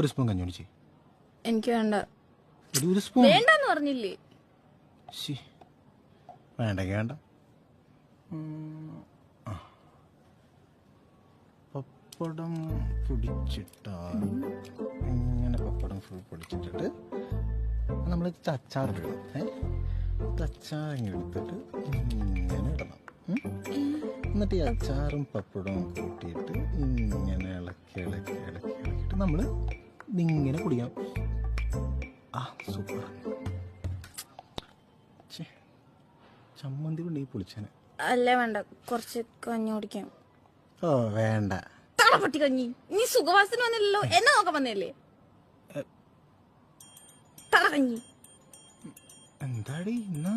ഒരു സ്പൂൺ കഞ്ഞി കുടിച്ച്. എനിക്ക് വേണ്ട. ഒരു സ്പൂൺ വേണ്ടെന്ന് പറഞ്ഞില്ലേ? വേണ്ടെങ്കിൽ വേണ്ട. പപ്പടം പൊടിച്ചിട്ടാ ഇങ്ങനെ പപ്പടം ഫുൾ പൊടിച്ചിട്ടിട്ട് നമ്മൾ അച്ചാറിടണം. അച്ചാർ ഇങ്ങനെ എടുത്തിട്ട് ഇങ്ങനെ ഇടണം. എന്നിട്ട് ഈ അച്ചാറും പപ്പടവും കൂട്ടിയിട്ട് ഇങ്ങനെ ഇളക്കിയിട്ട് നമ്മൾ ഇതിങ്ങനെ കുടിക്കണം. സൂപ്പർ. ചമ്മന്തി കൊണ്ട് ഈ പൊളിച്ചേനെ. അല്ലേ വേണ്ട, കുറച്ച് കഞ്ഞി കുടിക്കാം. വേണ്ട. തളപട്ടി കഞ്ഞി. നീ സുഖവാസത്തിന് വന്നില്ലല്ലോ, എന്നെ നോക്കാൻ വന്നല്ലേ? തളകഞ്ഞി എന്താടി ഇന്നാ?